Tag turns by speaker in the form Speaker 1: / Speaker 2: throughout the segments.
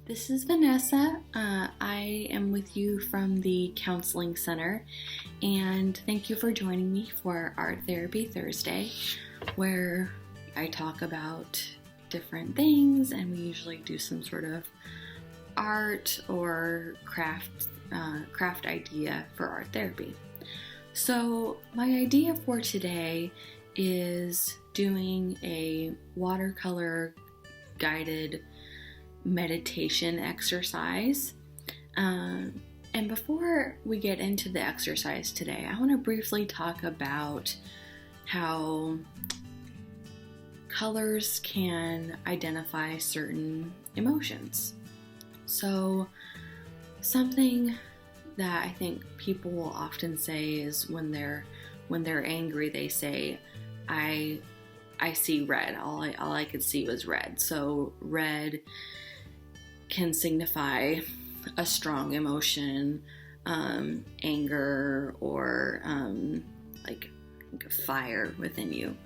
Speaker 1: This is Vanessa. I am with you from the Counseling Center, and thank you for joining me for Art Therapy Thursday, where I talk about different things, and we usually do some sort of art or craft idea for art therapy. So my idea for today is doing a watercolor guided meditation exercise. And before we get into the exercise today, I want to briefly talk about how colors can identify certain emotions. So something that I think people will often say is when they're angry, they say, I see red. All I could see was red. So red can signify a strong emotion, anger, or like fire within you.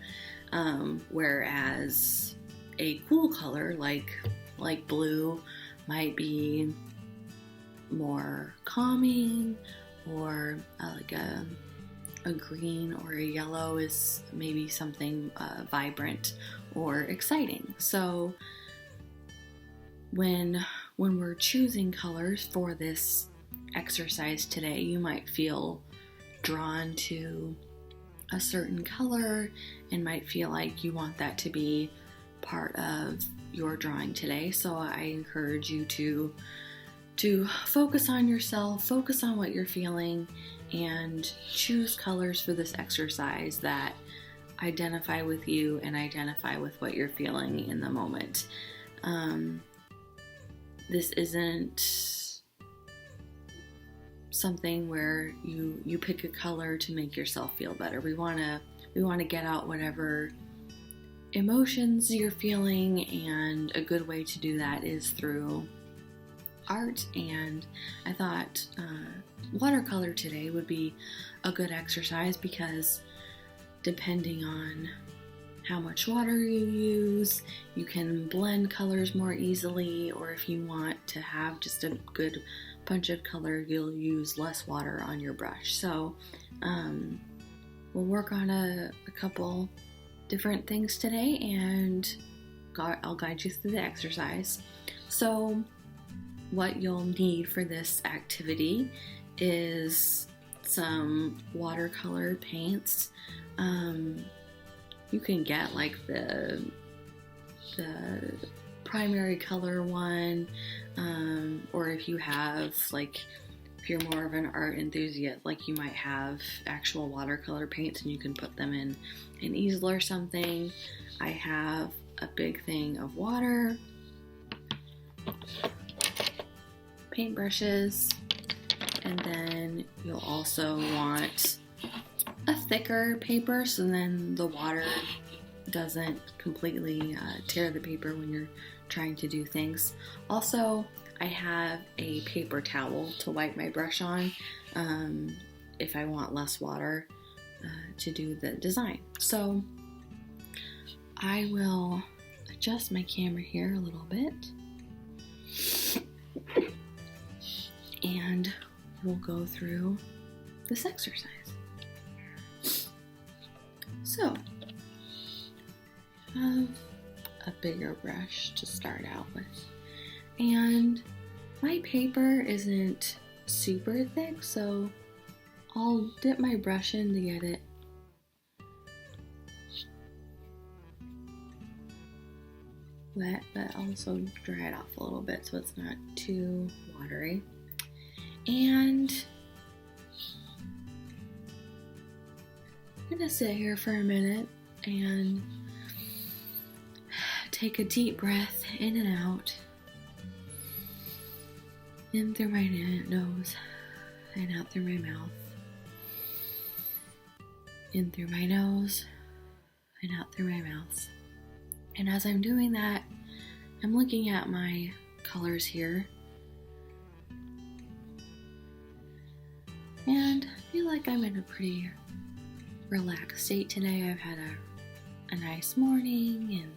Speaker 1: Whereas a cool color like blue might be more calming, or like a green or a yellow is maybe something vibrant or exciting. So when we're choosing colors for this exercise today, you might feel drawn to a certain color and might feel like you want that to be part of your drawing today. So I encourage you to focus on yourself, focus on what you're feeling, and choose colors for this exercise that identify with you and identify with what you're feeling in the moment. This isn't something where you pick a color to make yourself feel better. We want to get out whatever emotions you're feeling, and a good way to do that is through art. And I thought watercolor today would be a good exercise because depending on how much water you use, you can blend colors more easily, or if you want to have just a good bunch of color, you'll use less water on your brush. So we'll work on a couple different things today, and I'll guide you through the exercise. So what you'll need for this activity is some watercolor paints. You can get like the primary color one, or if you have if you're more of an art enthusiast, you might have actual watercolor paints and you can put them in an easel or something. I have a big thing of water, paintbrushes, and then you'll also want a thicker paper so then the water doesn't completely tear the paper when you're trying to do things. Also, I have a paper towel to wipe my brush on if I want less water to do the design. So I will adjust my camera here a little bit, and we'll go through this exercise. So, I have a bigger brush to start out with, and my paper isn't super thick, so I'll dip my brush in to get it wet, but also dry it off a little bit so it's not too watery. And I'm gonna sit here for a minute and take a deep breath in and out. In through my nose and out through my mouth. In through my nose and out through my mouth. And as I'm doing that, I'm looking at my colors here. And I feel like I'm in a pretty relaxed state today. I've had a nice morning and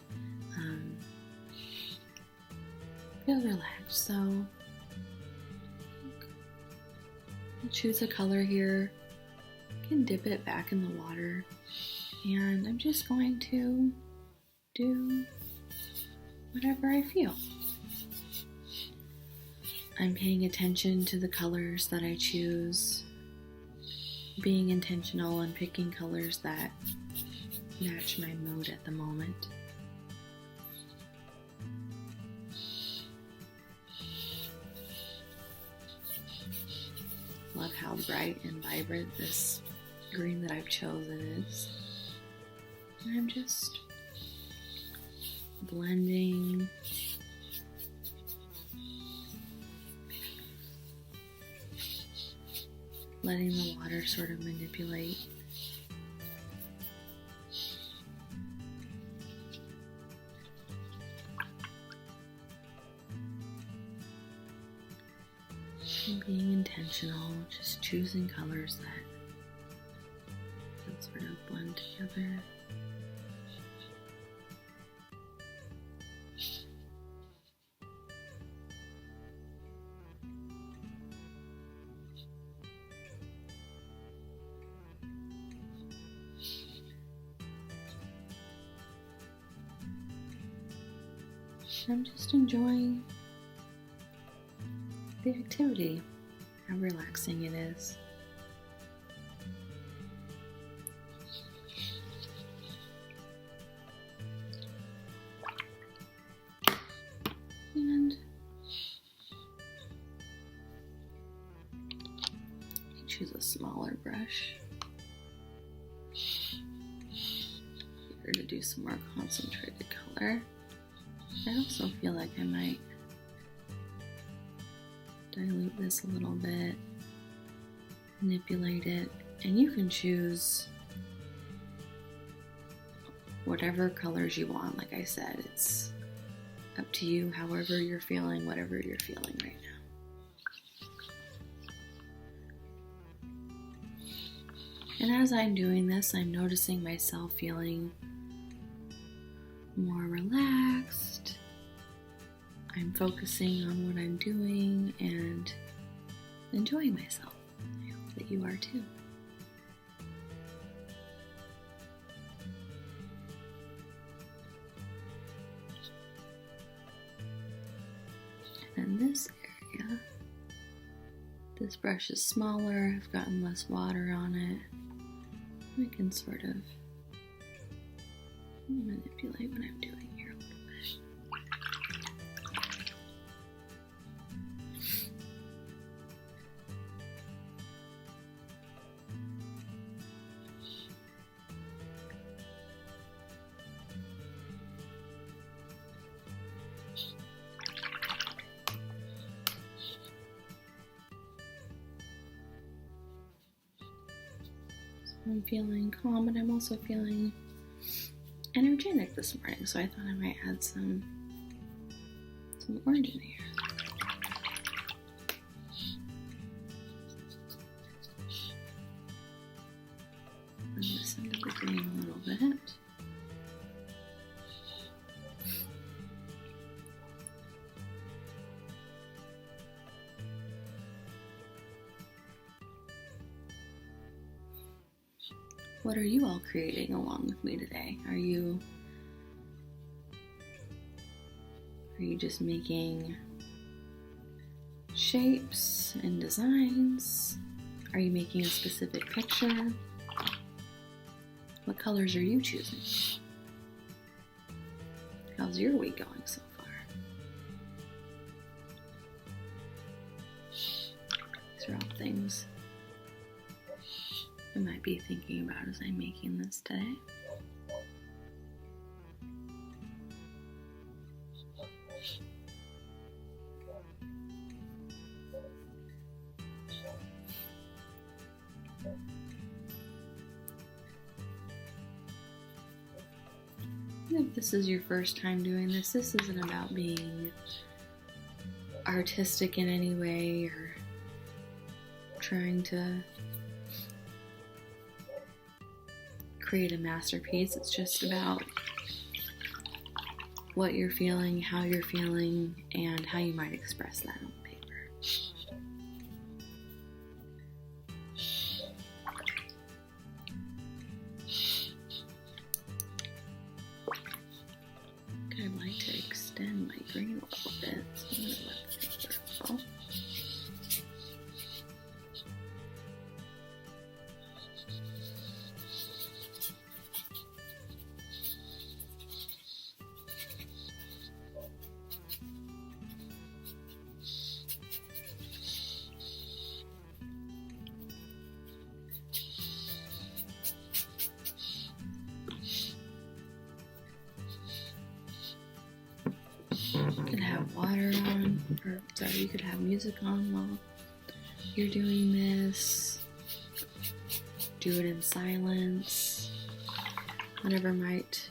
Speaker 1: feel relaxed. So I'll choose a color here. I can dip it back in the water, and I'm just going to do whatever I feel. I'm paying attention to the colors that I choose, being intentional and picking colors that match my mood at the moment. Love how bright and vibrant this green that I've chosen is. And I'm just blending, letting the water sort of manipulate. And being intentional, just choosing colors that sort of blend together. I'm just enjoying the activity, how relaxing it is. And I choose a smaller brush here to do some more concentrated color. I also feel like I might dilute this a little bit, manipulate it, and you can choose whatever colors you want. Like I said, it's up to you, however you're feeling, whatever you're feeling right now. And as I'm doing this, I'm noticing myself feeling more relaxed. I'm focusing on what I'm doing and enjoying myself. I hope that you are too. And in this area, this brush is smaller, I've gotten less water on it. We can sort of manipulate what I'm doing here a little bit. I'm feeling calm, but I'm also feeling energetic this morning, so I thought I might add some orange in here. Blend this into the green a little bit. What are you all creating along with me today? Are you just making shapes and designs? Are you making a specific picture? What colors are you choosing? How's your week going so far? These are all things I might be thinking about as I'm making this today. If this is your first time doing this, this isn't about being artistic in any way or trying to create a masterpiece. It's just about what you're feeling, how you're feeling, and how you might express that on paper. I'd like to extend my green a little bit, so I'm going to let the paper fall. You could have water on, you could have music on while you're doing this. Do it in silence, whatever might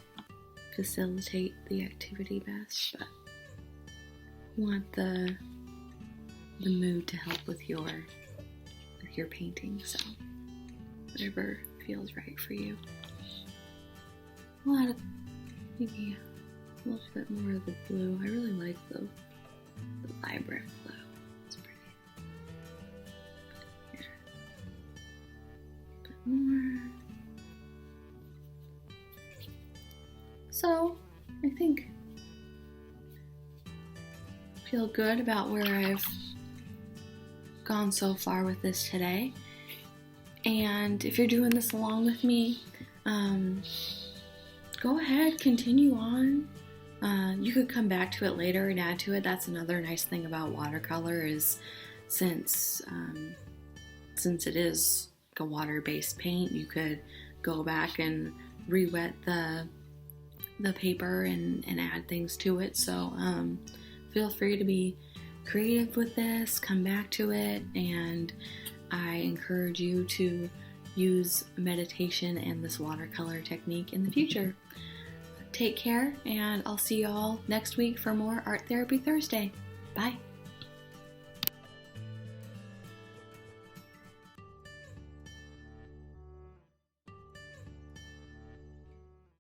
Speaker 1: facilitate the activity best, but you want the mood to help with your painting, so whatever feels right for you. Maybe a little bit more of the blue. I really like the vibrant blue. It's pretty. Here. A bit more. So, I think I feel good about where I've gone so far with this today. And if you're doing this along with me, go ahead, continue on. You could come back to it later and add to it. That's another nice thing about watercolor is since it is a water-based paint, you could go back and re-wet the paper and add things to it. So feel free to be creative with this, come back to it, and I encourage you to use meditation and this watercolor technique in the future. Take care, and I'll see you all next week for more Art Therapy Thursday. Bye.